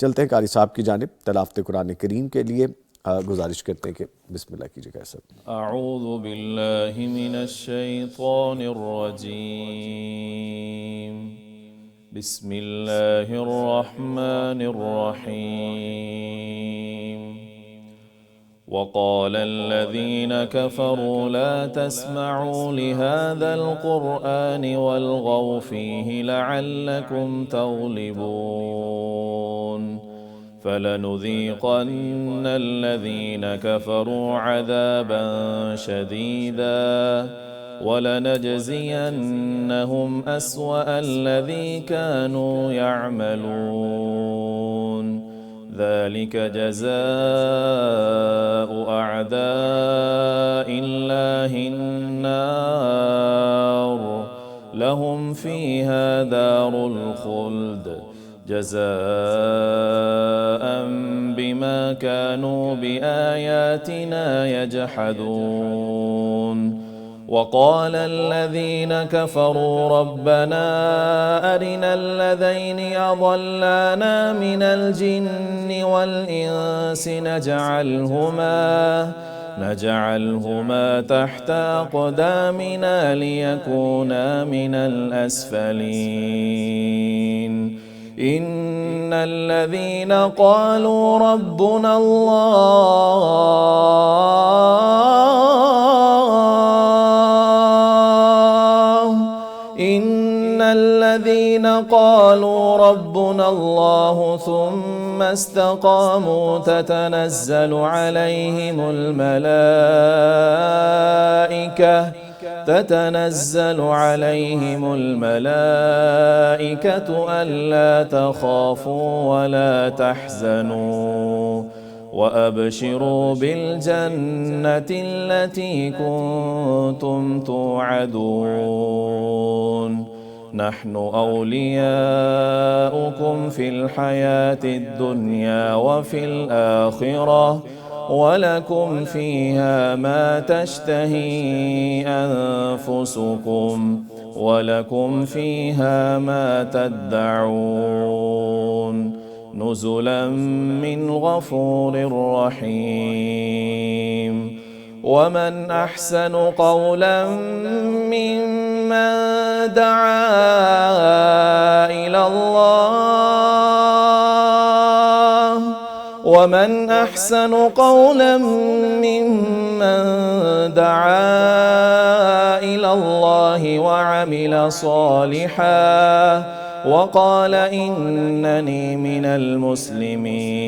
چلتے ہیں قاری صاحب کی جانب تلاوت قرآن کریم کے لیے. گزارش کرتے ہیں کہ بسم اللہ کیجیے قاری صاحب. اعوذ باللہ من الشیطان الرجیم. بسم اللہ الرحمن الرحیم. وقال الذين كفروا لا تسمعوا لهذا القرآن والغوا فيه لعلكم تغلبون. فلنذيقن الذين كفروا عذابا شديدا ولنجزينهم أسوأ الذي كانوا يعملون. ذلك جزاء أعداء الله النار لهم فيها دار الخلد جزاء بما كانوا بآياتنا يجحدون. وقال الذين كفروا ربنا أرنا الذين أضلانا من الجن والإنس نجعلهما تحت أقدامنا ليكونا من الأسفلين. إن الذين قالوا ربنا الله ثم استقاموا تتنزل عليهم الملائكة ألا تخافوا ولا تحزنوا وأبشروا بالجنة التي كنتم توعدون. نحن أولياؤكم في الحياة الدنيا وفي الآخرة ولكم فيها ما تشتهي أنفسكم ولكم فيها ما تدعون. نزلا من غفور رحيم. ومن أحسن قولا ممن دعا إلى الله وعمل صالحا وقال إنني من المسلمين.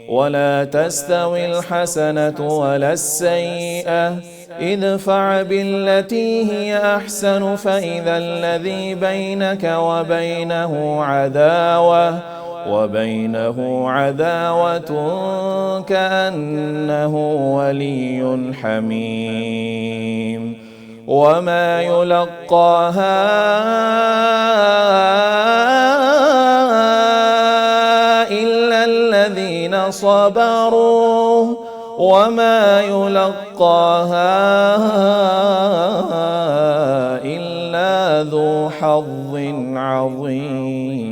ولا تستوي الحسنة ولا السيئة ادفع بالتي هي أحسن فإذا الذي بينك وبينه عداوة كأنه ولي حميم. وما يلقاها إلا الذين صبروا وما يلقاها إلا ذو حظ عظيم.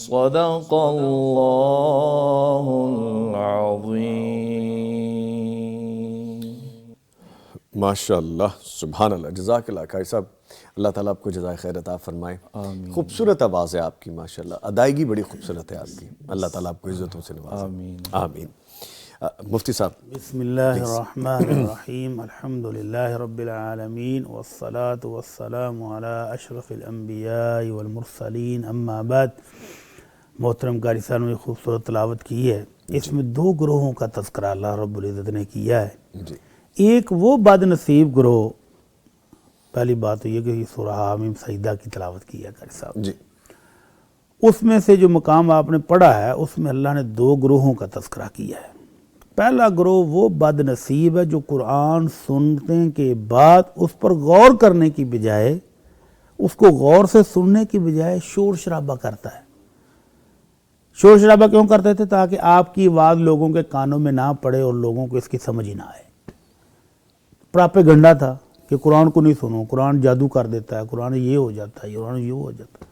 صدق الله العظيم. ماشاء اللہ سبحان اللہ. جزاک اللہ قاری صاحب. اللہ تعالیٰ آپ کو جزائے خیر عطا فرمائے. آمین. خوبصورت آواز ہے آپ کی ماشاءاللہ. ادائیگی بڑی خوبصورت ہے آپ کی. اللہ تعالیٰ آپ کو عزتوں سے نوازے. آمین. آمین. مفتی صاحب. بسم اللہ الرحمن الرحیم. الحمدللہ رب العالمین والصلاة والسلام علی اشرف الانبیاء والمرسلین. اما بعد. محترم قاری صاحب نے خوبصورت تلاوت کی ہے. اس میں دو گروہوں کا تذکرہ اللہ رب العزت نے کیا ہے. جی. ایک وہ بد نصیب گروہ. پہلی بات تو یہ کہ سورہ حامیم سجدہ کی تلاوت کی ہے قاری صاحب. جی. اس میں سے جو مقام آپ نے پڑھا ہے اس میں اللہ نے دو گروہوں کا تذکرہ کیا ہے. پہلا گروہ وہ بد نصیب ہے جو قرآن سننے کے بعد اس پر غور کرنے کی بجائے, اس کو غور سے سننے کی بجائے شور شرابہ کرتا ہے. شور شرابہ کیوں کرتے تھے؟ تاکہ آپ کی آواز لوگوں کے کانوں میں نہ پڑے اور لوگوں کو اس کی سمجھ ہی نہ آئے. پراپیگنڈا تھا کہ قرآن کو نہیں سنو, قرآن جادو کر دیتا ہے, قرآن یہ ہو جاتا ہے, قرآن یہ ہو جاتا ہے.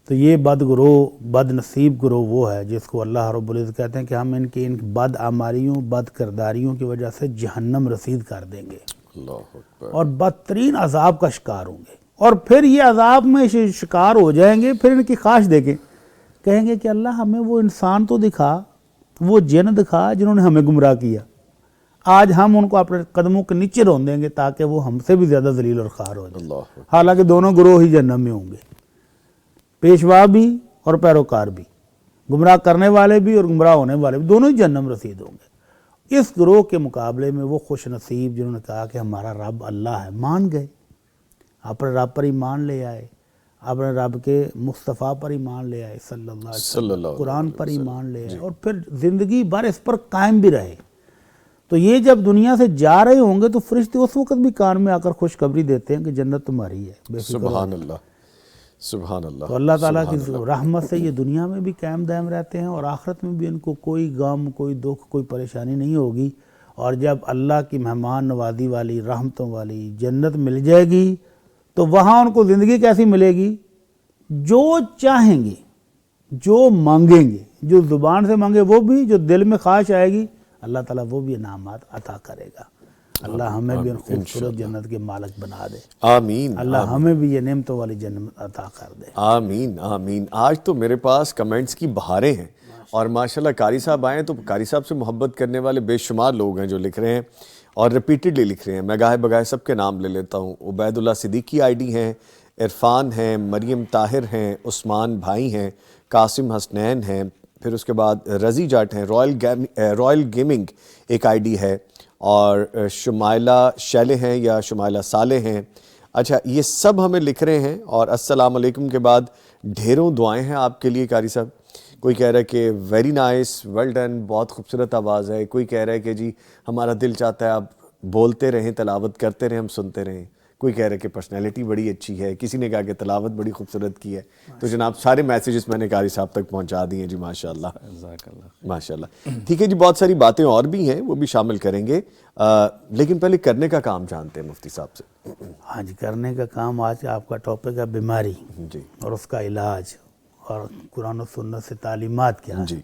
تو تو یہ بد گروہ، بد نصیب گروہ وہ ہے جس کو اللہ رب العزت کہتے ہیں کہ ہم ان بد اعمالیوں، بد کرداریوں کی وجہ سے جہنم رسید کر دیں گے اللہ اکبر۔ اور بدترین عذاب کا شکار ہوں گے، اور پھر یہ عذاب میں شکار ہو جائیں گے، پھر ان کی خواہش دیکھیں، کہیں گے کہ اللہ ہمیں وہ انسان تو دکھا، وہ جن دکھا جنہوں نے ہمیں گمراہ کیا، آج ہم ان کو اپنے قدموں کے نیچے رون دیں گے تاکہ وہ ہم سے بھی زیادہ ذلیل اور خوار ہو جائیں۔ اللہ اکبر۔ حالانکہ دونوں گروہ ہی جہنم میں ہوں گے، پیشوا بھی اور پیروکار بھی، گمراہ کرنے والے بھی اور گمراہ ہونے والے بھی، دونوں ہی جہنم رسید ہوں گے۔ اس گروہ کے مقابلے میں وہ خوش نصیب جنہوں نے کہا کہ ہمارا رب اللہ ہے، مان گئے، اپنے رب پر ایمان لے آئے، اپنے رب کے مصطفیٰ پر ایمان لے آئے صلی اللہ علیہ صلی اللہ وسلم، علیہ قرآن پر وسلم، ایمان لے آئے، اور پھر زندگی بھر اس پر قائم بھی رہے۔ تو یہ جب دنیا سے جا رہے ہوں گے تو فرشتے اس وقت بھی کان میں آ کر خوشخبری دیتے ہیں کہ جنت تمہاری ہے، بے فکر ہو۔ سبحان اللہ، سبحان اللہ۔ تو اللہ تعالیٰ کی سبحان اللہ۔ رحمت سے یہ دنیا میں بھی قائم دائم رہتے ہیں، اور آخرت میں بھی ان کو کوئی غم، کوئی دکھ، کوئی پریشانی نہیں ہوگی۔ اور جب اللہ کی مہمان نوازی والی، رحمتوں والی جنت مل جائے گی تو وہاں ان کو زندگی کیسی ملے گی؟ جو چاہیں گے، جو مانگیں گے، جو زبان سے مانگے وہ بھی، جو دل میں خواہش آئے گی اللہ تعالیٰ وہ بھی انعامات عطا کرے گا۔ اللہ ہمیں بھی ان خوبصورت جنت کے مالک بنا دے، آمین، اللہ ہمیں بھی یہ نعمتوں والی جنت عطا کر دے۔ آمین، آمین۔ آج تو میرے پاس کمنٹس کی بہاریں ہیں، اور ماشاءاللہ قاری صاحب آئے تو قاری صاحب سے محبت کرنے والے بے شمار لوگ ہیں جو لکھ رہے ہیں اور ریپیٹڈلی لکھ رہے ہیں۔ میں گاہے بگاہے سب کے نام لے لیتا ہوں۔ عبید اللہ صدیقی آئی ڈی ہیں، عرفان ہیں، مریم طاہر ہیں، عثمان بھائی ہیں، قاسم حسنین ہیں، پھر اس کے بعد رضی جاٹ ہیں، رائل گیمنگ ایک آئی ڈی ہے، اور شمائلہ شیلے ہیں یا شمائلہ صالح ہیں۔ اچھا، یہ سب ہمیں لکھ رہے ہیں، اور السلام علیکم کے بعد ڈھیروں دعائیں ہیں آپ کے لیے قاری صاحب۔ کوئی کہہ رہا ہے کہ ویری نائس، ویل ڈن، بہت خوبصورت آواز ہے۔ کوئی کہہ رہا ہے کہ جی ہمارا دل چاہتا ہے آپ بولتے رہیں، تلاوت کرتے رہیں، ہم سنتے رہیں۔ کوئی کہہ رہا ہے کہ پرسنالٹی بڑی اچھی ہے، کسی نے کہا کہ تلاوت بڑی خوبصورت کی ہے۔ تو جناب سارے میسیجز میں نے قاری صاحب تک پہنچا دیے جی، ماشاءاللہ جزاک اللہ۔ ماشاءاللہ۔ ٹھیک ہے جی، بہت ساری باتیں اور بھی ہیں، وہ بھی شامل کریں گے، لیکن پہلے کرنے کا کام جانتے ہیں مفتی صاحب سے۔ ہاں جی، کرنے کا کام آج آپ کا ٹاپک ہے بیماری جی اور اس کا علاج، اور قرآن و سنت سے تعلیمات کیا ہیں۔ جی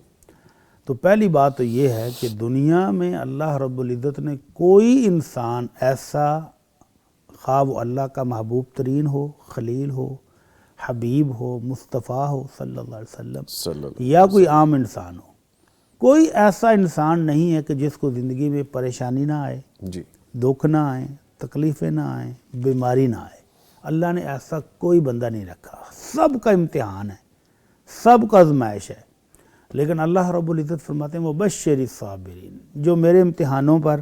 تو پہلی بات تو یہ ہے کہ دنیا میں اللہ رب العزت نے کوئی انسان ایسا، خواہ وہ اللہ کا محبوب ترین ہو، خلیل ہو، حبیب ہو، مصطفیٰ ہو صلی اللہ علیہ وسلم، صلی اللہ یا کوئی عام انسان ہو، کوئی ایسا انسان نہیں ہے کہ جس کو زندگی میں پریشانی نہ آئے، جی دکھ نہ آئیں، تکلیفیں نہ آئیں، بیماری نہ آئے۔ اللہ نے ایسا کوئی بندہ نہیں رکھا۔ سب کا امتحان ہے، سب کا آزمائش ہے، لیکن اللہ رب العزت فرماتے ہیں وبشر الصابرین، جو میرے امتحانوں پر،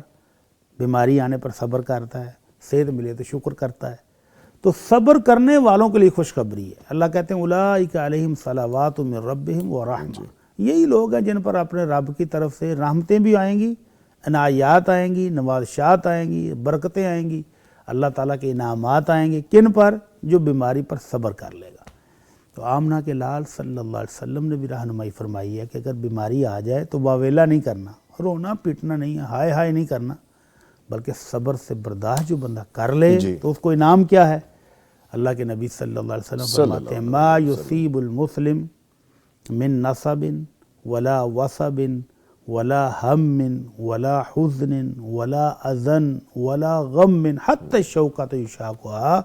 بیماری آنے پر صبر کرتا ہے، صحت ملے تو شکر کرتا ہے، تو صبر کرنے والوں کے لیے خوشخبری ہے۔ اللہ کہتے ہیں اولئک علیہم صلوات من ربہم ورحمہ، یہی لوگ ہیں جن پر اپنے رب کی طرف سے رحمتیں بھی آئیں گی، عنایات آئیں گی، نوازشات آئیں گی، برکتیں آئیں گی، اللہ تعالیٰ کے انعامات آئیں گے۔ کن پر؟ جو بیماری پر صبر کر لے گا۔ تو آمنہ کے لال صلی اللہ علیہ وسلم نے بھی رہنمائی فرمائی ہے کہ اگر بیماری آ جائے تو واویلا نہیں کرنا، رونا پیٹنا نہیں ہے، ہائے ہائے نہیں کرنا، بلکہ صبر سے برداشت جو بندہ کر لے تو اس کو انعام کیا ہے؟ اللہ کے نبی صلی اللہ علیہ وسلم فرماتے ہیں ما یصیب المسلم من نصب ولا وصب ولا ہم ولا حزن ولا اذن ولا غم حتی الشوکۃ یشاقها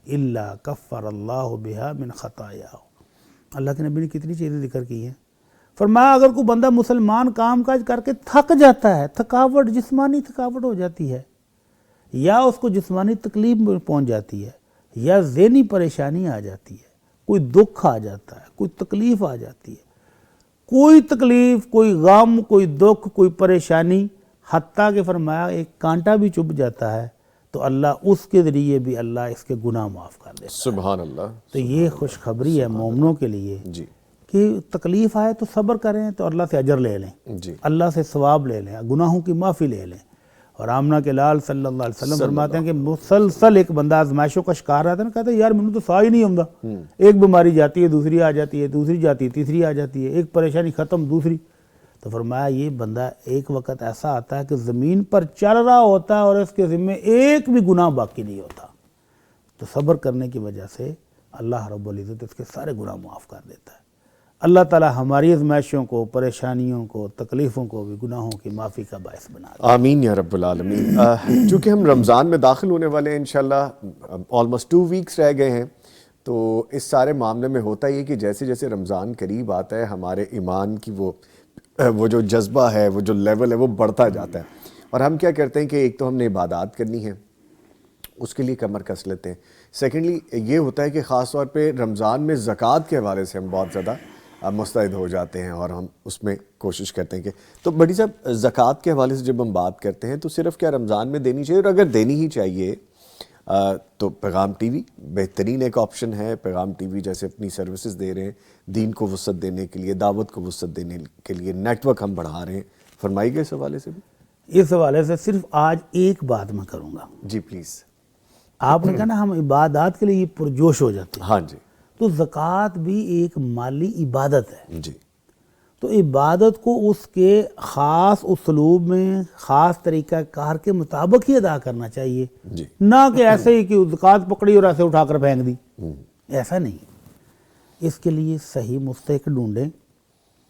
الا کفر اللہ بہا من خطایا۔ اللہ کے نبی نے کتنی چیزیں ذکر کی ہیں۔ فرمایا اگر کوئی بندہ مسلمان کام کاج کر کے تھک جاتا ہے، تھکاوٹ، جسمانی تھکاوٹ ہو جاتی ہے، یا اس کو جسمانی تکلیف میں پہنچ جاتی ہے، یا ذہنی پریشانی آ جاتی ہے، کوئی دکھ آ جاتا ہے، کوئی تکلیف آ جاتی ہے، کوئی تکلیف، کوئی غم، کوئی دکھ، کوئی پریشانی، حتیٰ کہ فرمایا ایک کانٹا بھی چبھ جاتا ہے تو اللہ اس کے ذریعے بھی اللہ اس کے گناہ معاف کر دیتا ہے۔ سبحان اللہ۔ تو یہ خوشخبری ہے مومنوں کے لیے جی کہ تکلیف آئے تو صبر کریں تو اللہ سے اجر لے لیں، جی اللہ سے ثواب لے لیں، گناہوں کی معافی لے لیں۔ اور آمنہ کے لال صلی اللہ علیہ وسلم فرماتے ہیں کہ مسلسل ایک بندہ آزمائشوں کا شکار رہتا ہے نا، کہتا ہے یار مجھے تو سا ہی نہیں آتا، ایک بیماری جاتی ہے، دوسری آ جاتی ہے، دوسری جاتی ہے، تیسری آ جاتی ہے، ایک پریشانی ختم، دوسری۔ تو فرمایا یہ بندہ ایک وقت ایسا آتا ہے کہ زمین پر چل رہا ہوتا ہے اور اس کے ذمے ایک بھی گناہ باقی نہیں ہوتا۔ تو صبر کرنے کی وجہ سے اللہ رب العزت اس کے سارے گناہ معاف کر دیتا ہے۔ اللہ تعالیٰ ہماری ازمائشوں کو، پریشانیوں کو، تکلیفوں کو بھی گناہوں کی معافی کا باعث بنا دے۔ آمین یا رب العالمین۔ چونکہ ہم رمضان میں داخل ہونے والے ہیں انشاءاللہ، آلموسٹ 2 ویکس رہ گئے ہیں، تو اس سارے معاملے میں ہوتا یہ کہ جیسے جیسے رمضان قریب آتا ہے ہمارے ایمان کی وہ جو جذبہ ہے، وہ جو لیول ہے، وہ بڑھتا جاتا ہے، اور ہم کیا کرتے ہیں کہ ایک تو ہم نے عبادات کرنی ہے، اس کے لیے کمر کس لیتے ہیں۔ سیکنڈلی یہ ہوتا ہے کہ خاص طور پہ رمضان میں زکوٰۃ کے حوالے سے ہم بہت زیادہ مستعد ہو جاتے ہیں، اور ہم اس میں کوشش کرتے ہیں کہ تو بڑی صاحب زکوٰۃ کے حوالے سے جب ہم بات کرتے ہیں تو صرف کیا رمضان میں دینی چاہیے، اور اگر دینی ہی چاہیے تو پیغام ٹی وی بہترین ایک آپشن ہے۔ پیغام ٹی وی جیسے اپنی سروسز دے رہے ہیں دین کو وسعت دینے کے لیے، دعوت کو وسعت دینے کے لیے، نیٹ ورک ہم بڑھا رہے ہیں، فرمائیے گا اس حوالے سے بھی؟ اس حوالے سے صرف آج ایک بات میں کروں گا۔ جی پلیز۔ آپ نے کہا نا ہم عبادات کے لیے پرجوش ہو جاتے ہیں، ہاں جی تو زکوٰۃ بھی ایک مالی عبادت ہے۔ جی تو عبادت کو اس کے خاص اسلوب میں، خاص طریقہ کار کے مطابق ہی ادا کرنا چاہیے، جی نہ کہ ایسے ہی کہ زکوٰۃ پکڑی اور ایسے اٹھا کر پھینک دی، ایسا نہیں۔ اس کے لیے صحیح مستحق ڈھونڈیں،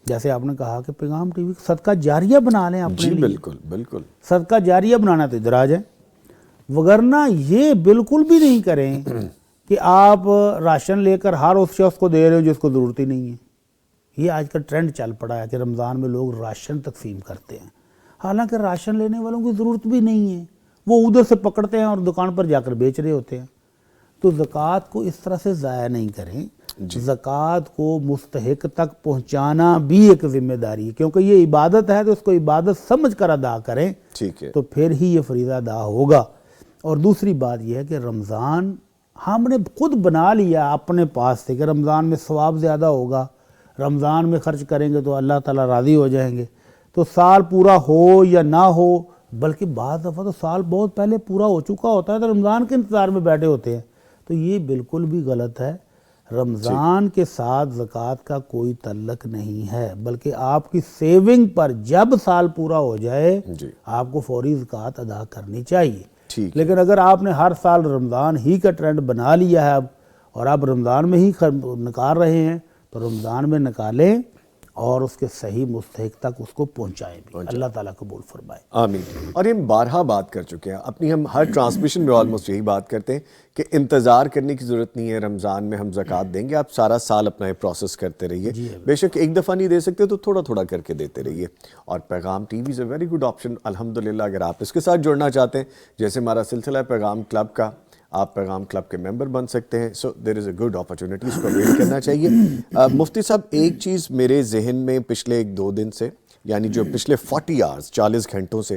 جیسے آپ نے کہا کہ پیغام ٹی وی صدقہ جاریہ بنا لیں اپنے جی، لیے۔ بالکل بالکل۔ صدقہ جاریہ بنانا تو ادھر آ جائیں، وگرنہ یہ بالکل بھی نہیں کریں کہ آپ راشن لے کر ہر اس شخص کو دے رہے ہو جس کو ضرورت ہی نہیں ہے۔ یہ آج کل ٹرینڈ چل پڑا ہے کہ رمضان میں لوگ راشن تقسیم کرتے ہیں، حالانکہ راشن لینے والوں کی ضرورت بھی نہیں ہے، وہ ادھر سے پکڑتے ہیں اور دکان پر جا کر بیچ رہے ہوتے ہیں۔ تو زکوٰۃ کو اس طرح سے ضائع نہیں کریں، زکوٰۃ کو مستحق تک پہنچانا بھی ایک ذمہ داری ہے، کیونکہ یہ عبادت ہے تو اس کو عبادت سمجھ کر ادا کریں، ٹھیک ہے۔ تو پھر ہی یہ فریضہ ادا ہوگا۔ اور دوسری بات یہ ہے کہ رمضان ہم نے خود بنا لیا اپنے پاس سے کہ رمضان میں ثواب زیادہ ہوگا، رمضان میں خرچ کریں گے تو اللہ تعالیٰ راضی ہو جائیں گے، تو سال پورا ہو یا نہ ہو، بلکہ بعض دفعہ تو سال بہت پہلے پورا ہو چکا ہوتا ہے تو رمضان کے انتظار میں بیٹھے ہوتے ہیں، تو یہ بالکل بھی غلط ہے۔ رمضان کے ساتھ زکوٰۃ کا کوئی تعلق نہیں ہے، بلکہ آپ کی سیونگ پر جب سال پورا ہو جائے آپ کو فوری زکوٰۃ ادا کرنی چاہیے۔ لیکن اگر آپ نے ہر سال رمضان ہی کا ٹرینڈ بنا لیا ہے اب، اور آپ رمضان میں ہی نکال رہے ہیں، تو رمضان میں نکالیں اور اس کے صحیح مستحق تک اس کو پہنچائیں بھی۔ اللہ تعالیٰ قبول فرمائے۔ آمین۔ اور یہ ہم بارہا بات کر چکے ہیں، اپنی ہم ہر ٹرانسمیشن میں آلموسٹ یہی بات کرتے ہیں کہ انتظار کرنے کی ضرورت نہیں ہے، رمضان میں ہم زکوٰۃ دیں گے، آپ سارا سال اپنا یہ پروسیس کرتے رہیے، بے شک ایک دفعہ نہیں دے سکتے تو تھوڑا تھوڑا کر کے دیتے رہیے۔ اور پیغام T V is a very good option الحمدللہ۔ اگر آپ اس کے ساتھ جڑنا چاہتے ہیں، جیسے ہمارا سلسلہ ہے پیغام کلب کا، آپ پیغام کلب کے ممبر بن سکتے ہیں، سو دیر از اے گڈ اپرچونٹی، اس کو اویل کرنا چاہیے۔ مفتی صاحب ایک چیز میرے ذہن میں پچھلے 1-2 دن سے، یعنی جو پچھلے 40 آورز 40 گھنٹوں سے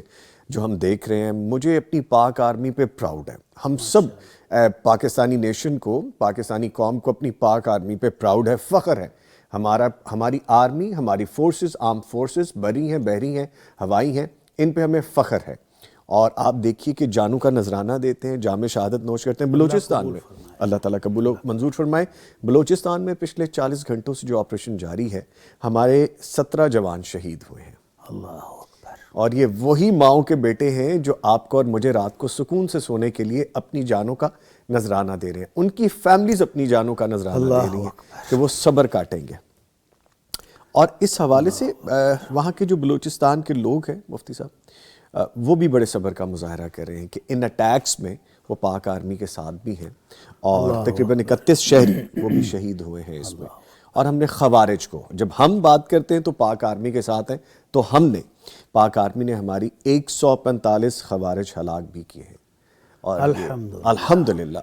جو ہم دیکھ رہے ہیں، مجھے اپنی پاک آرمی پہ پراؤڈ ہے۔ ہم سب پاکستانی نیشن کو، پاکستانی قوم کو اپنی پاک آرمی پہ پراؤڈ ہے، فخر ہے۔ ہماری آرمی، ہماری فورسز، آرم فورسز، بری ہیں، بحری ہیں، ہوائی ہیں، ان پہ ہمیں فخر ہے۔ اور آپ دیکھیے کہ جانوں کا نذرانہ دیتے ہیں، جام شہادت نوش کرتے ہیں بلوچستان میں، اللہ تعالیٰ قبول و منظور فرمائے۔ بلوچستان میں پچھلے 40 گھنٹوں سے جو آپریشن جاری ہے، ہمارے 17 جوان شہید ہوئے ہیں۔ اللہ اکبر۔ اور یہ وہی ماؤں کے بیٹے ہیں جو آپ کو اور مجھے رات کو سکون سے سونے کے لیے اپنی جانوں کا نذرانہ دے رہے ہیں، ان کی فیملیز اپنی جانوں کا نذرانہ دے رہی ہیں کہ وہ صبر کاٹیں گے۔ اور اس حوالے سے وہاں کے جو بلوچستان کے لوگ ہیں مفتی صاحب، وہ بھی بڑے صبر کا مظاہرہ کر رہے ہیں کہ ان اٹیکس میں وہ پاک آرمی کے ساتھ بھی ہیں، اور تقریباً 31 شہری وہ بھی شہید ہوئے ہیں اس میں۔ اور ہم نے خوارج کو، جب ہم بات کرتے ہیں تو پاک آرمی کے ساتھ ہیں، تو ہم نے پاک آرمی نے ہماری 145 خوارج ہلاک بھی کیے ہیں، اور الحمدللہ۔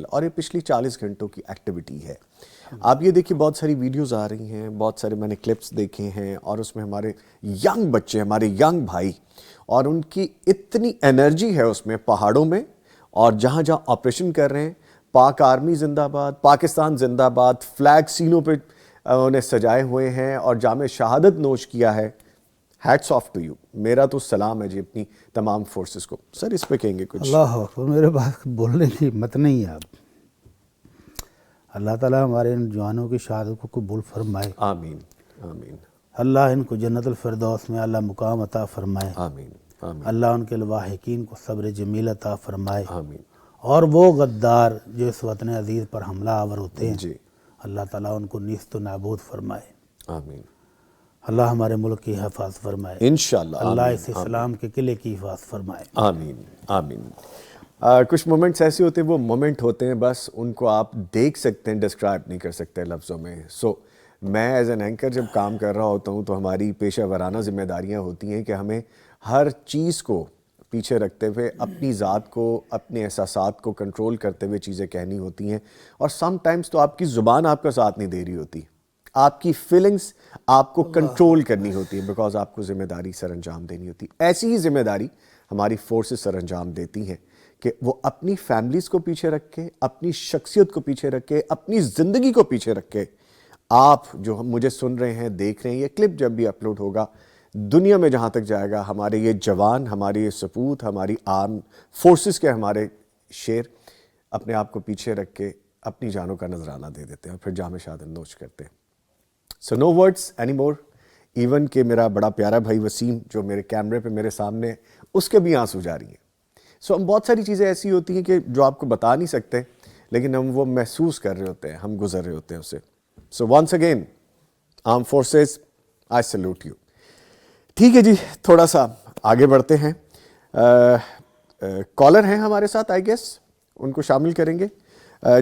اور یہ پچھلی 40 گھنٹوں کی ایکٹیویٹی ہے۔ آپ یہ دیکھیے بہت ساری ویڈیوز آ رہی ہیں، بہت سارے میں نے کلپس دیکھے ہیں، اور اس میں ہمارے ینگ بچے، ہمارے ینگ بھائی، اور ان کی اتنی انرجی ہے اس میں پہاڑوں میں، اور جہاں جہاں آپریشن کر رہے ہیں، پاک آرمی زندہ باد، پاکستان زندہ باد، فلیگ سینوں پہ انہیں سجائے ہوئے ہیں اور جام شہادت نوش کیا ہے۔ ہیٹس آف ٹو یو، میرا تو سلام ہے جی اپنی تمام فورسز کو۔ سر اس پہ کہیں گے کچھ؟ اللہ اکبر، میرے پاس بولنے کی ہمت نہیں ہے اب۔ اللہ تعالیٰ ہمارے ان جوانوں کی شہادت کو قبول فرمائے، آمین آمین اللہ ان کو جنت الفردوس میں اللہ مقام عطا فرمائے، آمین آمین اللہ ان کے لواحقین کو صبر جمیل عطا فرمائے، آمین اور وہ غدار جو اس وطن عزیز پر حملہ آور ہوتے ہیں جی اللہ تعالیٰ ان کو نیست و نابود فرمائے. آمین اللہ ہمارے ملک کی حفاظت فرمائے. انشاءاللہ. اللہ آمین. اس اسلام کے قلعے کی حفاظت فرمائے. آمین آمین. کچھ مومنٹس ایسے ہوتے ہیں، وہ مومنٹ ہوتے ہیں بس ان کو آپ دیکھ سکتے ہیں، ڈسکرائب نہیں کر سکتے لفظوں میں. سو میں ایز این اینکر جب کام کر رہا ہوتا ہوں تو ہماری پیشہ ورانہ ذمہ داریاں ہوتی ہیں کہ ہمیں ہر چیز کو پیچھے رکھتے ہوئے اپنی ذات کو، اپنے احساسات کو کنٹرول کرتے ہوئے چیزیں کہنی ہوتی ہیں. اور سم ٹائمز تو آپ کی زبان آپ کا ساتھ نہیں دے رہی ہوتی، آپ کی فیلنگز آپ کو کنٹرول کرنی ہوتی ہیں، بیکاز آپ کو ذمہ داری سر انجام دینی ہوتی. ایسی ہی ذمہ داری ہماری فورسز سر انجام دیتی ہیں کہ وہ اپنی فیملیز کو پیچھے رکھ کے، اپنی شخصیت کو پیچھے رکھ کے، اپنی زندگی کو پیچھے رکھ کے، آپ جو مجھے سن رہے ہیں، دیکھ رہے ہیں، یہ کلپ جب بھی اپلوڈ ہوگا دنیا میں جہاں تک جائے گا، ہمارے یہ جوان، ہمارے یہ سپوت، ہماری آرم فورسز کے ہمارے شیر اپنے آپ کو پیچھے رکھ کے اپنی جانوں کا نذرانہ دے دیتے ہیں اور پھر جام شہادت نوش کرتے ہیں. So no words any more. Even کہ میرا بڑا پیارا بھائی وسیم جو میرے کیمرے پہ میرے سامنے ہے، اس کے بھی آنسو جاری ہیں. سو ہم بہت ساری چیزیں ایسی ہوتی ہیں کہ جو آپ کو بتا نہیں سکتے، لیکن ہم وہ محسوس کر رہے ہوتے ہیں، ہم گزر رہے ہوتے ہیں اسے. So once again armed forces, I salute you. ٹھیک ہے جی، تھوڑا سا آگے بڑھتے ہیں. کالر ہیں ہمارے ساتھ، آئی گیس ان کو شامل کریں گے.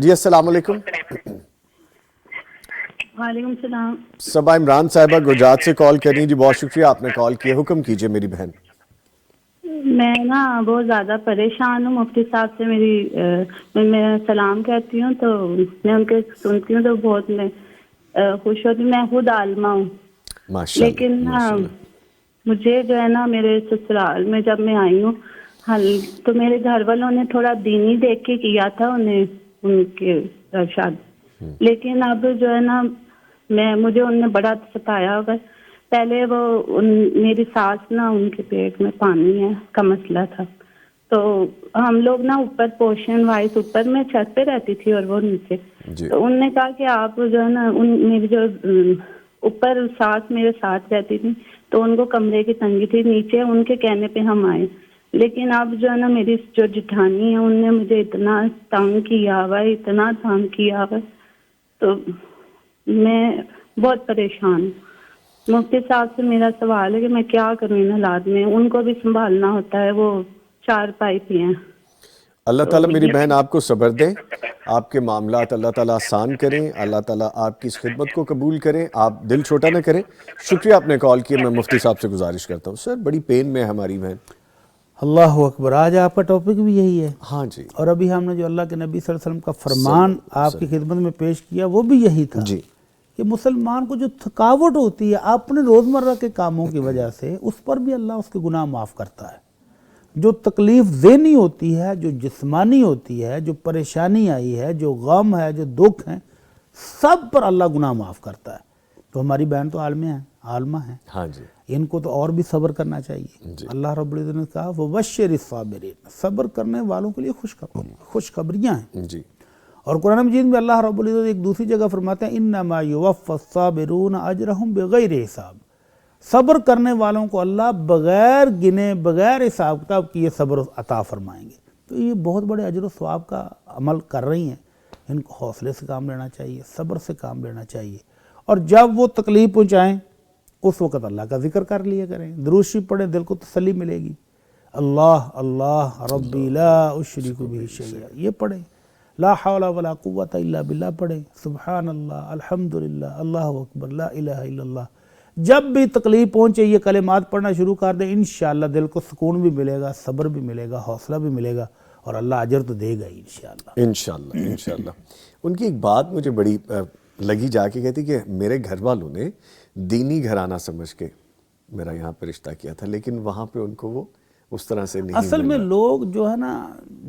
جی السلام علیکم. وعلیکم السلام. صبا عمران صاحبہ گجرات سے کال کر رہی ہیں. جی بہت شکریہ آپ نے کال کیا. حکم کیجئے میری بہن. میں نا بہت زیادہ پریشان ہوں. مفتی صاحب سے میں سلام کہتی ہوں تو میں ان کے سنتی ہوں تو بہت میں خوش ہوتی ہوں. میں خود عالمہ ہوں، لیکن مجھے جو ہے نا میرے سسرال میں جب میں آئی ہوں تو میرے گھر والوں نے تھوڑا دینی دیکھ کے کیا تھا انہیں ان کے شادی، لیکن اب جو ہے نا مجھے ان نے بڑا ستایا ہوگا. پہلے وہ میری ساس نا ان کے پیٹ میں پانی ہے کا مسئلہ تھا، تو ہم لوگ نا اوپر پورشن وائز اوپر میں چھت پہ رہتی تھی اور وہ نیچے. تو ان نے کہا کہ آپ جو ہے نا میری جو اوپر ساس میرے ساتھ رہتی تھی تو ان کو کمرے کی تنگی تھی، نیچے ان کے کہنے پہ ہم آئے. لیکن اب جو ہے نا میری جو جٹھانی ہے ان نے مجھے اتنا تنگ کیا ہوا ہے، اتنا تنگ کیا ہوا ہے، تو میں بہت پریشان ہوں. مفتی صاحب سے میرا سوال ہے کہ میں کیا کروں ان حالات میں. ان کو بھی سنبھالنا ہوتا ہے، وہ 4 پائی پہ ہیں. اللہ تعالیٰ میری بہن آپ کو صبر دے، آپ کے معاملات اللہ تعالیٰ آسان کریں، اللہ تعالیٰ آپ کی اس خدمت کو قبول کریں، آپ دل چھوٹا نہ کریں. شکریہ آپ نے کال کیا. میں مفتی صاحب سے گزارش کرتا ہوں، سر بڑی پین میں ہے ہماری بہن. اللہ اکبر. آج آپ کا ٹاپک بھی یہی ہے. ہاں جی. اور ابھی ہم نے جو اللہ کے نبی صلی اللہ علیہ وسلم کا فرمان آپ کی خدمت میں پیش کیا وہ بھی یہی تھا جی کہ مسلمان کو جو تھکاوٹ ہوتی ہے اپنے روزمرہ کے کاموں کی وجہ سے، اس پر بھی اللہ اس کے گناہ معاف کرتا ہے. جو تکلیف ذہنی ہوتی ہے، جو جسمانی ہوتی ہے، جو پریشانی آئی ہے، جو غم ہے، جو دکھ ہیں، سب پر اللہ گناہ معاف کرتا ہے. تو ہماری بہن تو عالمہ ہیں. ہاں جی. ان کو تو اور بھی صبر کرنا چاہیے. اللہ رب العزت نے کہا وَبَشِّرِ الصَّابِرِينَ، صبر کرنے والوں کے لیے خوشخبریاں ہیں. جی. اور قرآن مجید میں اللہ رب العزت ایک دوسری جگہ فرماتے ہیں انما یوفی الصابرون اجرہم بغیر حساب. صبر کرنے والوں کو اللہ بغیر گنے، بغیر حساب کتاب کیے صبر عطا فرمائیں گے. تو یہ بہت بڑے اجر و ثواب کا عمل کر رہی ہیں. ان کو حوصلے سے کام لینا چاہیے، صبر سے کام لینا چاہیے. اور جب وہ تکلیف پہنچائیں اس وقت اللہ کا ذکر کر لیا کریں، درود شریف پڑھیں، دل کو تسلی ملے گی. اللہ اللہ ربی لا اشرک بہ شیئا یہ پڑھیں. لا حول ولا قوت الا باللہ پڑھیں. سبحان اللہ، الحمدللہ، اللہ اکبر، لا الہ الا اللہ. جب بھی تکلیف پہنچے یہ کلمات پڑھنا شروع کر دیں، انشاءاللہ دل کو سکون بھی ملے گا، صبر بھی ملے گا، حوصلہ بھی ملے گا، اور اللہ اجر تو دے گا انشاءاللہ. انشاءاللہ. ان کی ایک بات مجھے بڑی لگی، جا کے کہتی کہ میرے گھر والوں نے دینی گھرانہ سمجھ کے میرا یہاں پہ رشتہ کیا تھا، لیکن وہاں پہ ان کو وہ اس طرح سے نہیں اصل میں لوگ جو ہے نا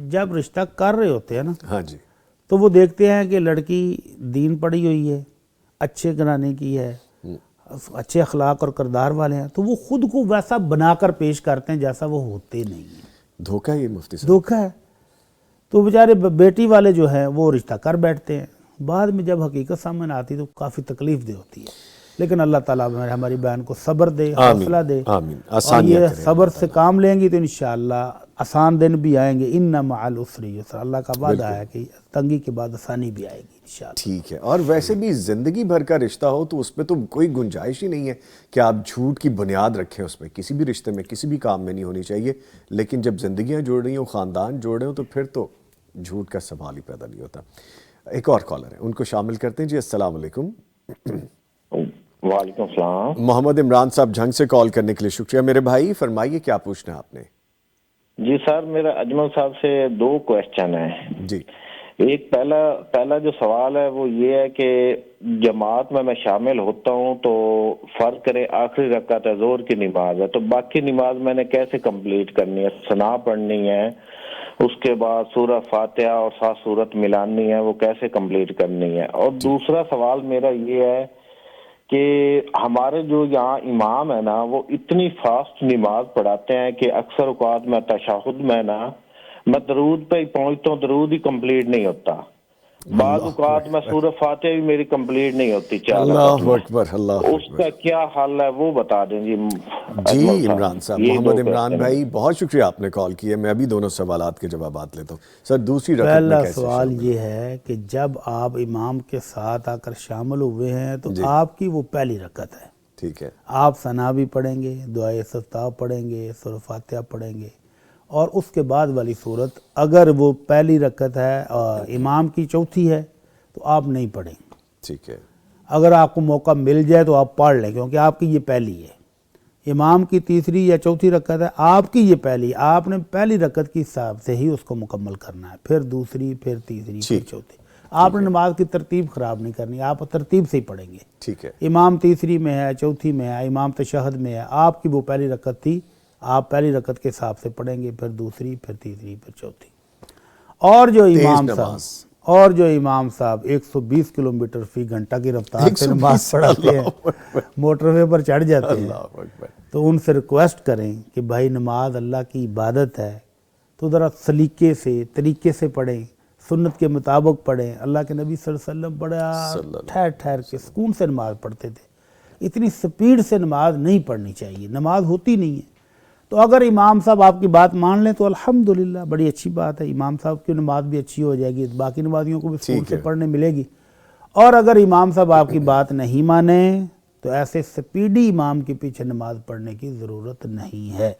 جب رشتہ کر رہے ہوتے ہیں نا، ہاں جی، تو وہ دیکھتے ہیں کہ لڑکی دین پڑھی ہوئی ہے، اچھے گھرانے کی ہے، اچھے اخلاق اور کردار والے ہیں، تو وہ خود کو ویسا بنا کر پیش کرتے ہیں جیسا وہ ہوتے نہیں ہیں. دھوکہ یہ مفتی صاحب، دھوکہ ہے. تو بیچارے بیٹی والے جو ہیں وہ رشتہ کر بیٹھتے ہیں، بعد میں جب حقیقت سامنے آتی تو کافی تکلیف دہ ہوتی ہے. لیکن اللہ تعالیٰ ہماری بہن کو صبر دے، حوصلہ دے، اور یہ صبر سے کام لیں گی تو انشاءاللہ آسان دن بھی آئیں گے، ان مع العسر یسرا، اللہ کا وعدہ ہے کہ تنگی کے بعد آسانی بھی آئے گی انشاءاللہ۔ ٹھیک ہے، اور ویسے بھی زندگی بھر کا رشتہ ہو تو اس پہ تو کوئی گنجائش ہی نہیں ہے کہ آپ جھوٹ کی بنیاد رکھیں اس میں، کسی بھی رشتے میں کسی بھی کام میں نہیں ہونی چاہیے، لیکن جب زندگیاں جوڑ رہی ہوں، خاندان جوڑ رہے ہوں، تو پھر تو جھوٹ کا سوال ہی پیدا نہیں ہوتا۔ ایک اور کالر ہے، ان کو شامل کرتے ہیں۔ جی السلام علیکم۔ وعلیکم السلام۔ محمد عمران صاحب جھنگ سے کال کرنے کے لیے شکریہ میرے بھائی، فرمائیے کیا پوچھنا ہے آپ نے؟ جی سر، میرا اجمل صاحب سے 2 کویسچن ہیں۔ جی ایک پہلا جو سوال ہے وہ یہ ہے کہ جماعت میں شامل ہوتا ہوں تو فرض کریں آخری رکعت ہے، ظہر کی نماز ہے، تو باقی نماز میں نے کیسے کمپلیٹ کرنی ہے؟ ثنا پڑھنی ہے، اس کے بعد سورہ فاتحہ اور 7 سورت ملانی ہے، وہ کیسے کمپلیٹ کرنی ہے؟ اور دوسرا سوال میرا یہ ہے کہ ہمارے جو یہاں امام ہے نا، وہ اتنی فاسٹ نماز پڑھاتے ہیں کہ اکثر اوقات میں تشہد میں درود پہ ہی پہنچتا ہوں، درود ہی کمپلیٹ نہیں ہوتا، بعض اوقات میں سورہ فاتحہ بھی میری کمپلیٹ نہیں ہوتی 4 اللہ اکبر، اللہ اس کا کیا حل ہے وہ بتا دیں جی۔ جی عمران صاحب، محمد عمران بھائی بہت شکریہ آپ نے کال کیا، میں ابھی دونوں سوالات کے جوابات لیتا ہوں۔ سر دوسری رکعت میں پہلا کیسے سوال شامل؟ یہ ہے کہ جب آپ امام کے ساتھ آ کر شامل ہوئے ہیں تو آپ کی وہ پہلی رکعت ہے، ٹھیک ہے، آپ ثنا بھی پڑھیں گے، دعائے استفتاح پڑھیں گے، سورہ فاتحہ پڑھیں گے، اور اس کے بعد والی صورت اگر وہ پہلی رکعت ہے اور امام کی چوتھی ہے تو آپ نہیں پڑھیں۔ ٹھیک ہے، اگر آپ کو موقع مل جائے تو آپ پڑھ لیں، کیونکہ آپ کی یہ پہلی ہے۔ امام کی تیسری یا چوتھی رکعت ہے، آپ کی یہ پہلی، آپ نے پہلی رکعت کے حساب سے ہی اس کو مکمل کرنا ہے، پھر دوسری، پھر تیسری، پھر چوتھی۔ آپ نے نماز کی ترتیب خراب نہیں کرنی، آپ ترتیب سے ہی پڑھیں گے۔ ٹھیک ہے، امام تیسری میں ہے، چوتھی میں ہے، امام تشہد میں ہے، آپ کی وہ پہلی رکعت تھی، آپ پہلی رکعت کے حساب سے پڑھیں گے، پھر دوسری، پھر تیسری، پھر چوتھی۔ اور جو امام صاحب 120 کلومیٹر فی گھنٹہ کی رفتار سے نماز پڑھاتے ہیں، موٹر وے پر چڑھ جاتے ہیں، تو ان سے ریکویسٹ کریں کہ بھائی نماز اللہ کی عبادت ہے تو ذرا سلیقے سے، طریقے سے پڑھیں، سنت کے مطابق پڑھیں۔ اللہ کے نبی صلی اللہ علیہ وسلم بڑا ٹھہر ٹھہر کے سکون سے نماز پڑھتے تھے، اتنی سپیڈ سے نماز نہیں پڑھنی چاہیے، نماز ہوتی نہیں ہے۔ تو اگر امام صاحب آپ کی بات مان لیں تو الحمدللہ بڑی اچھی بات ہے، امام صاحب کی نماز بھی اچھی ہو جائے گی، باقی نمازیوں کو بھی سکون سے پڑھنے ملے گی۔ اور اگر امام صاحب آپ کی بات نہیں مانیں تو ایسے سپیڈی امام کے پیچھے نماز پڑھنے کی ضرورت نہیں ہے،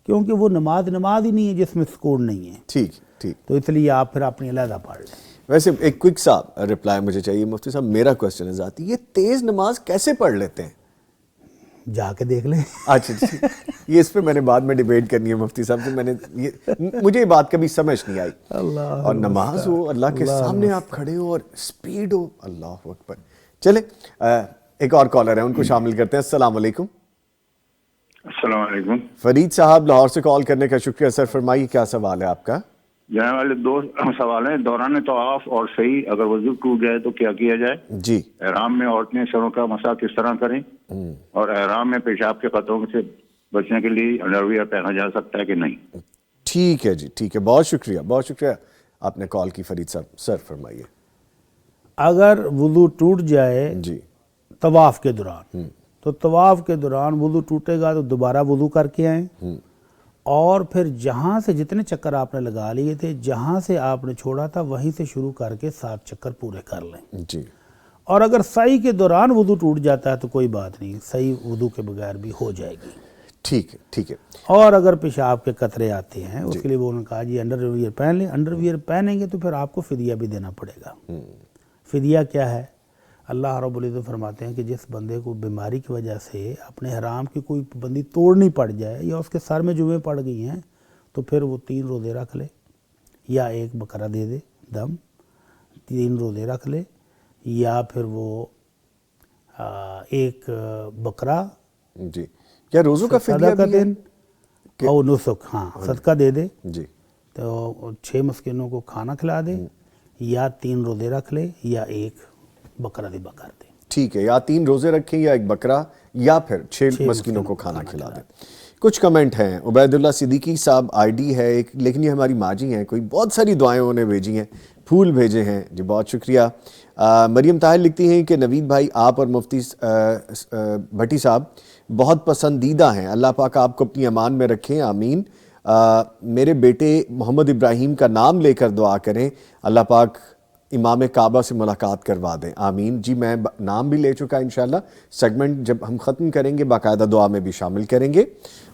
کیونکہ وہ نماز ہی نہیں ہے جس میں سکون نہیں ہے۔ ٹھیک ٹھیک، تو اس لیے آپ پھر اپنی علیحدہ پڑھ لیں۔ ویسے ایک کوئک سا رپلائی مجھے چاہیے مفتی صاحب، میرا کوسچن ہے ذاتی، یہ تیز نماز کیسے پڑھ لیتے ہیں؟ جا کے دیکھ لیں۔ اچھا، یہ اس پہ میں نے بعد میں ڈیبیٹ کرنی ہے مفتی صاحب سے، مجھے یہ بات کبھی سمجھ نہیں آئی۔ اور نماز ہو، اللہ کے سامنے آپ کھڑے ہو اور سپیڈ ہو، اللہ اکبر۔ چلے ایک اور کالر ہے، ان کو شامل کرتے ہیں۔ السلام علیکم۔ السلام علیکم۔ فرید صاحب لاہور سے کال کرنے کا شکریہ سر، فرمائیے کیا سوال ہے آپ کا؟ جانے والے 2 سوال ہیں۔ دوران طواف اور صحیح اگر وضو ٹوٹ جائے تو کیا کیا جائے؟ جی، احرام میں عورتیں سروں کا مسح کس طرح کریں، اور احرام میں پیشاب کے قطروں سے بچنے کے لیے انڈرویئر پہنا جا سکتا ہے کہ نہیں؟ ٹھیک ہے جی، ٹھیک ہے، بہت شکریہ، بہت شکریہ آپ نے کال کی فرید صاحب۔ سر فرمائیے۔ اگر وضو ٹوٹ جائے جی، طواف کے دوران، تو طواف کے دوران وضو ٹوٹے گا تو دوبارہ وضو کر کے آئیں، اور پھر جہاں سے جتنے چکر آپ نے لگا لیے تھے، جہاں سے آپ نے چھوڑا تھا وہیں سے شروع کر کے 7 چکر پورے کر لیں۔ جی، اور اگر سعی کے دوران وضو ٹوٹ جاتا ہے تو کوئی بات نہیں، سعی وضو کے بغیر بھی ہو جائے گی۔ ٹھیک ہے، ٹھیک ہے۔ اور اگر پیشاب کے قطرے آتے ہیں اس کے لیے وہ انہوں نے کہا جی انڈر ویئر پہن لیں، انڈر ویئر پہنیں گے تو پھر آپ کو فدیہ بھی دینا پڑے گا۔ فدیہ کیا ہے؟ اللہ رب العزت فرماتے ہیں کہ جس بندے کو بیماری کی وجہ سے اپنے حرام کی کوئی پابندی توڑنی پڑ جائے یا اس کے سر میں جمعیں پڑ گئی ہیں تو پھر وہ 3 روزے رکھ لے یا 1 بکرا دے دے دم، 3 روزے رکھ لے، یا پھر وہ 1 بکرا جی، کیا روزوں کا فدیہ بھی ہے؟ اور نسک، ہاں صدقہ دے دے، جی، تو 6 مسکینوں کو کھانا کھلا دے، یا 3 روزے رکھ لے، یا 1 بکرا ذبح کر دے۔ ٹھیک ہے، یا 3 روزے رکھیں یا 1 بکرا، یا پھر 6 مسکینوں کو کھانا کھلا دیں۔ کچھ کمنٹ ہیں، عبید اللہ صدیقی صاحب آئی ڈی ہے ایک، لیکن یہ ہماری ماں جی ہیں، کوئی بہت ساری دعائیں انہوں نے بھیجی ہیں، پھول بھیجے ہیں جی، بہت شکریہ۔ مریم طاہر لکھتی ہیں کہ نوید بھائی آپ اور مفتی بھٹی صاحب بہت پسندیدہ ہیں، اللہ پاک آپ کو اپنی امان میں رکھیں، آمین۔ میرے بیٹے محمد ابراہیم کا نام لے کر دعا کریں, اللہ پاک امام کعبہ سے ملاقات کروا دیں, آمین. جی میں نام بھی لے چکا, انشاءاللہ سیگمنٹ جب ہم ختم کریں گے باقاعدہ دعا میں بھی شامل کریں گے.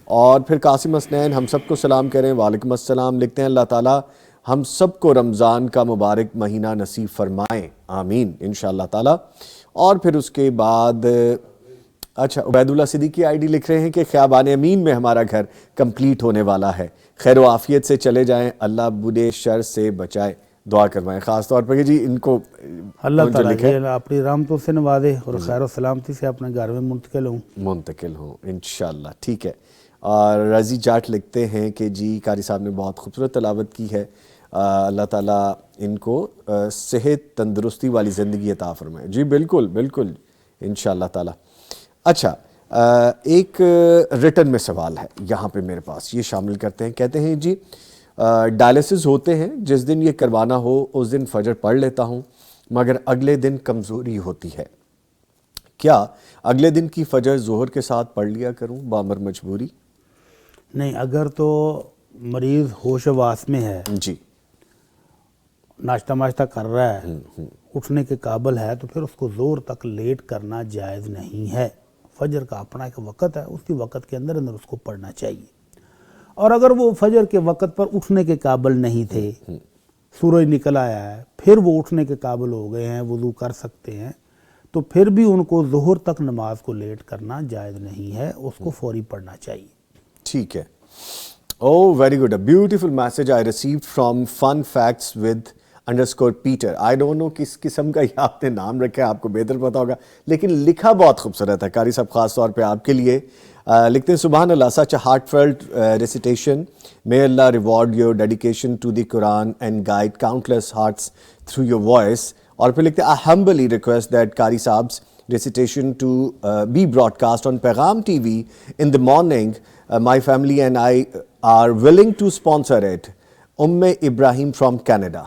اور پھر قاسم حسنین ہم سب کو سلام کریں, وعلیکم السلام, لکھتے ہیں اللہ تعالیٰ ہم سب کو رمضان کا مبارک مہینہ نصیب فرمائیں, آمین انشاءاللہ تعالیٰ. اور پھر اس کے بعد اچھا عبید اللہ صدیقی آئی ڈی لکھ رہے ہیں کہ خیابان امین میں ہمارا گھر کمپلیٹ ہونے والا ہے, خیر و عافیت سے چلے جائیں, اللہ برے شر سے بچائے, دعا کروائیں. خاص طور پر جی ان کو اللہ تعالیٰ اپنی رحمتوں سے نوازے اور خیر و سلامتی سے اپنے گھر میں منتقل ہوں انشاءاللہ. ٹھیک ہے. اور رضی جاٹ لکھتے ہیں کہ جی قاری صاحب نے بہت خوبصورت تلاوت کی ہے, اللہ تعالیٰ ان کو صحت تندرستی والی زندگی عطا فرمائے. جی بالکل بالکل انشاءاللہ تعالیٰ. اچھا ایک ریٹن میں سوال ہے یہاں پہ میرے پاس, یہ شامل کرتے ہیں. کہتے ہیں جی ڈائلسس ہوتے ہیں, جس دن یہ کروانا ہو اس دن فجر پڑھ لیتا ہوں مگر اگلے دن کمزوری ہوتی ہے, کیا اگلے دن کی فجر ظہر کے ساتھ پڑھ لیا کروں بامر مجبوری؟ نہیں, اگر تو مریض ہوش و واس میں ہے, جی ناشتہ کر رہا ہے, اٹھنے کے قابل ہے, تو پھر اس کو زور تک لیٹ کرنا جائز نہیں ہے. فجر کا اپنا ایک وقت ہے, اسی وقت کے اندر اس کو پڑھنا چاہیے. اور اگر وہ فجر کے وقت پر اٹھنے کے قابل نہیں تھے, سورج نکل آیا ہے, پھر وہ اٹھنے کے قابل ہو گئے ہیں, وضو کر سکتے ہیں, تو پھر بھی ان کو ظہر تک نماز کو لیٹ کرنا جائز نہیں ہے, اس کو فوری پڑھنا چاہیے. ٹھیک ہے. Oh, very good. A beautiful message I received from Fun Facts with _Peter. I don't know کس قسم کا یہ آپ نے نام رکھا ہے, آپ کو بہتر پتا ہوگا, لیکن لکھا بہت خوبصورت ہے. قاری صاحب خاص طور پہ آپ کے لیے لکھتے ہیں سبحان اللہ, such a heartfelt recitation. May Allah reward your dedication to the Quran and guide countless hearts through your voice. اور پھر لکھتے ہیں I humbly request that قاری صاحب's recitation to be broadcast on Pagham TV in the morning. My family and I are willing to sponsor it. Ibrahim from Canada.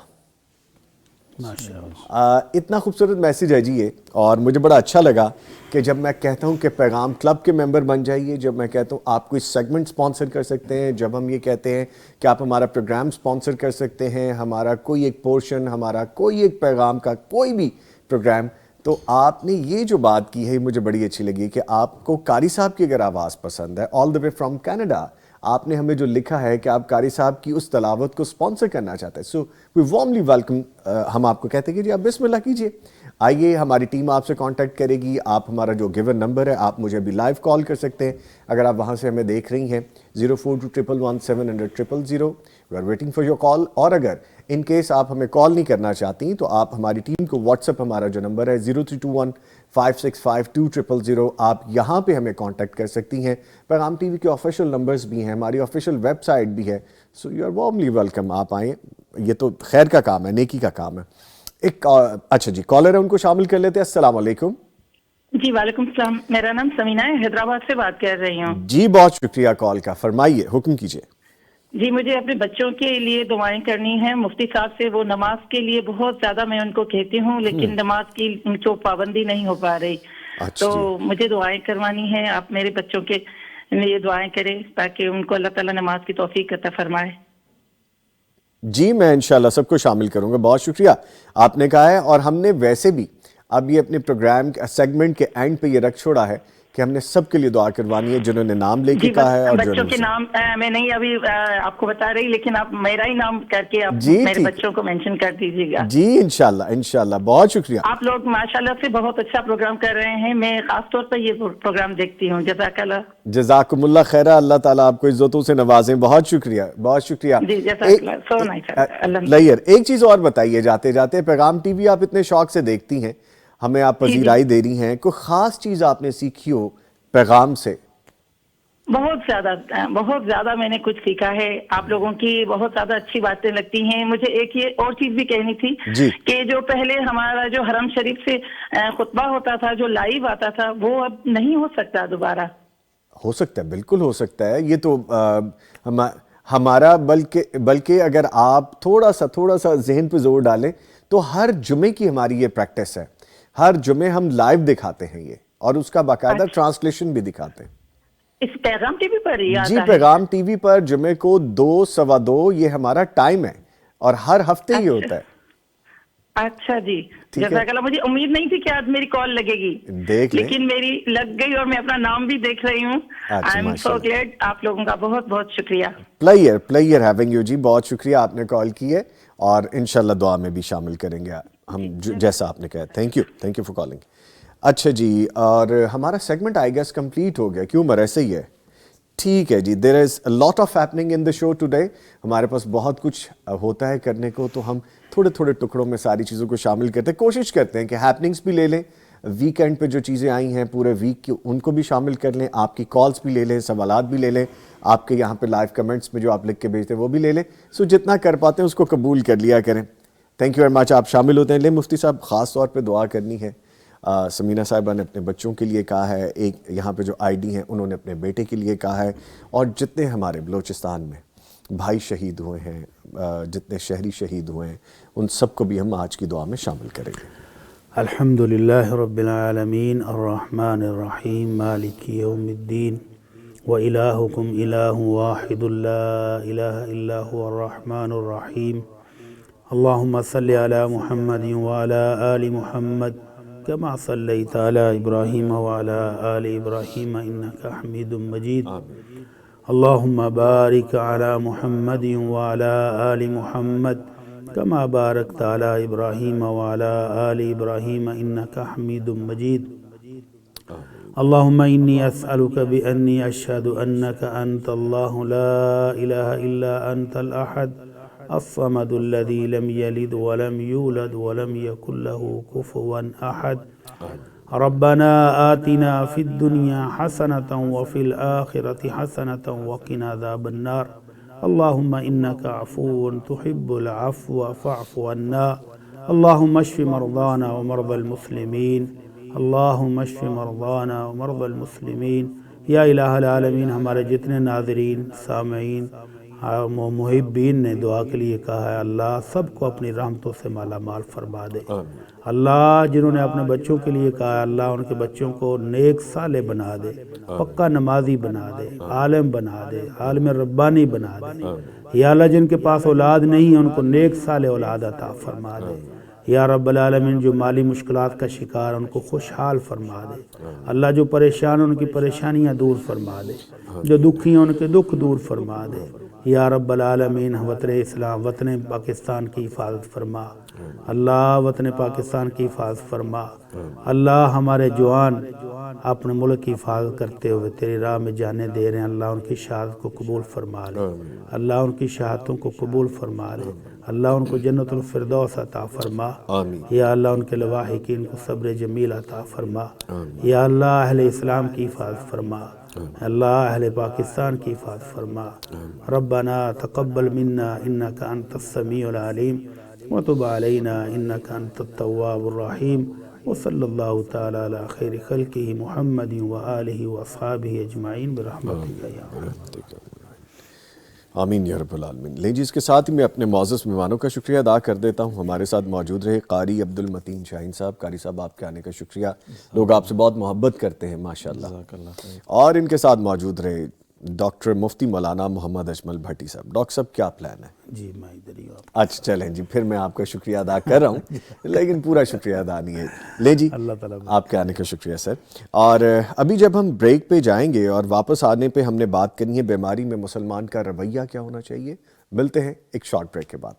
اتنا خوبصورت message ہے جی یہ, اور مجھے بڑا اچھا لگا کہ جب میں کہتا ہوں کہ پیغام کلب کے ممبر بن جائیے, جب میں کہتا ہوں آپ کوئی سیگمنٹ سپانسر کر سکتے ہیں, جب ہم یہ کہتے ہیں کہ آپ ہمارا پروگرام سپانسر کر سکتے ہیں, ہمارا کوئی ایک پورشن, ہمارا کوئی ایک پیغام کا کوئی بھی پروگرام, تو آپ نے یہ جو بات کی ہے مجھے بڑی اچھی لگی کہ آپ کو قاری صاحب کی اگر آواز پسند ہے, آل دا وے فرام کینیڈا, آپ نے ہمیں جو لکھا ہے کہ آپ قاری صاحب کی اس تلاوت کو سپانسر کرنا چاہتے ہیں, سو وی وارملی ویلکم. ہم آپ کو کہتے ہیں کہ جی آپ بسم اللہ کیجئے, آئیے, ہماری ٹیم آپ سے کانٹیکٹ کرے گی. آپ ہمارا جو گیون نمبر ہے آپ مجھے ابھی لائیو کال کر سکتے ہیں اگر آپ وہاں سے ہمیں دیکھ رہی ہیں, 0421117000. We are waiting for your call. اور اگر ان کیس آپ ہمیں کال نہیں کرنا چاہتی تو آپ ہماری ٹیم کو واٹس اپ, ہمارا جو نمبر ہے 0321565200, آپ یہاں پہ ہمیں کانٹیکٹ کر سکتی ہیں. پیغام ٹی وی کے آفیشیل نمبرز بھی ہیں, ہماری آفیشیل ویب سائٹ بھی ہے, so you are warmly welcome. آپ آئیں, یہ تو خیر کا کام ہے, نیکی کا کام ہے. ایک اچھا جی کالر ہے, ان کو شامل کر لیتے ہیں. السلام علیکم. جی وعلیکم السلام, میرا نام سمینہ ہے, حیدرآباد سے بات کر رہی ہوں. جی بہت شکریہ کال کا, فرمائیے, حکم کیجیے. جی مجھے اپنے بچوں کے لیے دعائیں کرنی ہیں. مفتی صاحب سے وہ نماز کے لیے بہت زیادہ میں ان کو کہتی ہوں, لیکن نماز کی جو پابندی نہیں ہو پا رہی, تو مجھے دعائیں کروانی ہیں. آپ میرے بچوں کے لیے دعائیں کریں تاکہ ان کو اللہ تعالیٰ نماز کی توفیق عطا فرمائے. جی میں انشاءاللہ سب کو شامل کروں گا. بہت شکریہ آپ نے کہا ہے, اور ہم نے ویسے بھی اب یہ اپنے پروگرام سیگمنٹ کے اینڈ پہ یہ رکھ چھوڑا ہے کہ ہم نے سب کے لیے دعا کروانی ہے جنہوں نے نام لے کے کہا ہے. اور بچوں کے نام میں نہیں ابھی آپ کو بتا رہی, لیکن آپ میرا ہی نام کر کے آپ میرے بچوں کو مینشن کر دیجیے گا. جی انشاءاللہ انشاءاللہ. بہت شکریہ. آپ لوگ ماشاءاللہ سے بہت اچھا پروگرام کر رہے ہیں, میں خاص طور پر یہ پروگرام دیکھتی ہوں. جزاک اللہ. جزاکم اللہ خیرہ, اللہ تعالیٰ آپ کو عزتوں سے نوازیں. بہت شکریہ بہت شکریہ. جی جزاک اللہ. So nice. لیئر ایک چیز اور بتائیے جاتے جاتے, پیغام ٹی وی آپ اتنے شوق سے دیکھتی ہیں, ہمیں آپ پذیرائی دے رہی ہیں, کوئی خاص چیز آپ نے سیکھی ہو پیغام سے؟ بہت زیادہ میں نے کچھ سیکھا ہے. آپ لوگوں کی بہت زیادہ اچھی باتیں لگتی ہیں مجھے. ایک یہ اور چیز بھی کہنی تھی کہ جو پہلے ہمارا جو حرم شریف سے خطبہ ہوتا تھا, جو لائیو آتا تھا, وہ اب نہیں ہو سکتا دوبارہ. ہو سکتا ہے, بالکل ہو سکتا ہے. یہ تو ہمارا بلکہ اگر آپ تھوڑا سا ذہن پہ زور ڈالیں تو ہر جمعے کی ہماری یہ پریکٹس ہے. ہر جمعے ہم لائیو دکھاتے ہیں یہ, اور اس کا باقاعدہ ٹرانسلیشن بھی دکھاتے ہیں. اس پیغام ٹی وی پر ہی آتا جی ہے؟ پیغام ٹی وی پر جمعے کو 2 سوا 2 یہ ہمارا ٹائم ہے اور ہر ہفتے ہی ہوتا ہے. اچھا جی، ٹھیک ہے. جزاک اللہ. مجھے امید نہیں تھی کہ آج میری کال لگے گی، دیکھ لیں. لیکن میری لگ گئی اور میں اپنا نام بھی دیکھ رہی ہوں. اچھا، آئی ایم سو گلیڈ. آپ لوگوں کا بہت بہت شکریہ. پلیئر ہیونگ یو جی. بہت شکریہ آپ نے کال کی ہے اور انشاءاللہ دعا میں بھی شامل کریں گے ہم جیسا آپ نے کہا. Thank you for calling. اچھا جی، اور ہمارا سیگمنٹ آئی گیس کمپلیٹ ہو گیا. کیوں عمر ایسے ہی ہے؟ ٹھیک ہے جی. There is a lot of happening in the show today. ہمارے پاس بہت کچھ ہوتا ہے کرنے کو، تو ہم تھوڑے تھوڑے ٹکڑوں میں ساری چیزوں کو شامل کرتے ہیں. کوشش کرتے ہیں کہ ہیپننگس بھی لے لیں، ویکینڈ پہ جو چیزیں آئی ہیں پورے ویک کی ان کو بھی شامل کر لیں، آپ کی کالز بھی لے لیں، سوالات بھی لے لیں، آپ کے یہاں پہ لائیو کمنٹس میں جو آپ لکھ کے بھیجتے ہیں وہ بھی لے لیں. سو جتنا کر پاتے ہیں اس کو قبول کر لیا کریں. Thank you very much. آپ شامل ہوتے ہیں. لیں مفتی صاحب خاص طور پہ دعا کرنی ہے. سمینہ صاحبہ نے اپنے بچوں کے لیے کہا ہے، ایک یہاں پہ جو آئی ڈی ہیں انہوں نے اپنے بیٹے کے لیے کہا ہے، اور جتنے ہمارے بلوچستان میں بھائی شہید ہوئے ہیں، جتنے شہری شہید ہوئے ہیں، ان سب کو بھی ہم آج کی دعا میں شامل کریں گے. الحمدللہ رب العالمین الرحمن الرحیم مالک یوم الدین وإلہکم الہ واحد لا الہ الا هو الرحمن الرحیم. اللہم صلی علی محمد وعلی آل محمد كما صلیت علی ابراہیم وعلی آل ابراہیم انک حمید مجید. اللہم بارک علی محمد وعلی آل محمد كما باركت على إبراهيم وعلى آل إبراهيم إنك حميد مجيد. اللهم إني أسألك بأني أشهد أنك أنت الله لا إله إلا أنت الأحد الصمد الذي لم يلد ولم يولد ولم يكن له كفوا أحد. ربنا آتنا في الدنيا حسنة وفي الآخرة حسنة وقنا عذاب النار. اللهم إنك عفو تحب العفو فاعف عنا. اللهم اشف مرضانا ومرضى المسلمين. اللهم اشف مرضانا ومرضى المسلمين. یا الہ العالمین، ہمارے جتنے ناظرین، سامعین، محبین نے دعا کے لیے کہا ہے، اللہ سب کو اپنی رحمتوں سے مالا مال فرما دے. اللہ جنہوں نے اپنے بچوں کے لیے کہا ہے، اللہ ان کے بچوں کو نیک صالح بنا دے، پکا نمازی بنا دے، عالم بنا دے، عالم ربانی بنا دے. یا اللہ جن کے پاس اولاد نہیں ہے ان کو نیک صالح اولاد عطا فرما دے. یا رب العالمین جو مالی مشکلات کا شکار ان کو خوشحال فرما دے. اللہ جو پریشان ان کی پریشانیاں دور فرما دے، جو دکھی ہیں ان کے دکھ دور فرما دے. یا رب العالمین وطن اسلام، وطن پاکستان کی حفاظت فرما. اللہ وطن پاکستان کی حفاظت فرما. اللہ ہمارے جوان اپنے ملک کی حفاظت کرتے ہوئے تیری راہ میں جانے دے رہے ہیں، اللہ ان کی شہادت کو قبول فرما لے. اللہ ان کی شہادتوں کو قبول فرما لے. اللہ ان کو جنت الفردوس عطا فرما. یا اللہ ان کے لواحقین کو صبر جمیل عطا فرما. یا اللہ اہل اسلام کی حفاظت فرما. اللہ اہل پاکستان کی حفاظت فرما. ربنا تقبل منا انک انت السمیع العلیم وتب علینا انک انت التواب الرحیم. وصلی اللہ تعالی علی خیر خلقہ محمد وآلہ واصحابہ اجمعین برحمتک یا رب. آمین یا رب العالمین. لیں جی، اس کے ساتھ ہی میں اپنے معزز مہمانوں کا شکریہ ادا کر دیتا ہوں. ہمارے ساتھ موجود رہے قاری عبد المتین شاہین صاحب. قاری صاحب آپ کے آنے کا شکریہ. لوگ آپ سے بہت محبت کرتے ہیں ماشاءاللہ. اور ان کے ساتھ موجود رہے ڈاکٹر مفتی مولانا محمد اجمل بھٹی صاحب. ڈاکٹر صاحب کیا پلان ہے؟ جی میں ادھر ہی ہوں. اچھا چلیں جی، پھر میں آپ کا شکریہ ادا کر رہا ہوں لیکن پورا شکریہ ادا نہیں ہے. لیں جی، اللہ تعالیٰ آپ کے آنے کا شکریہ سر. اور ابھی جب ہم بریک پہ جائیں گے اور واپس آنے پہ ہم نے بات کرنی ہے بیماری میں مسلمان کا رویہ کیا ہونا چاہیے. ملتے ہیں ایک شارٹ بریک کے بعد.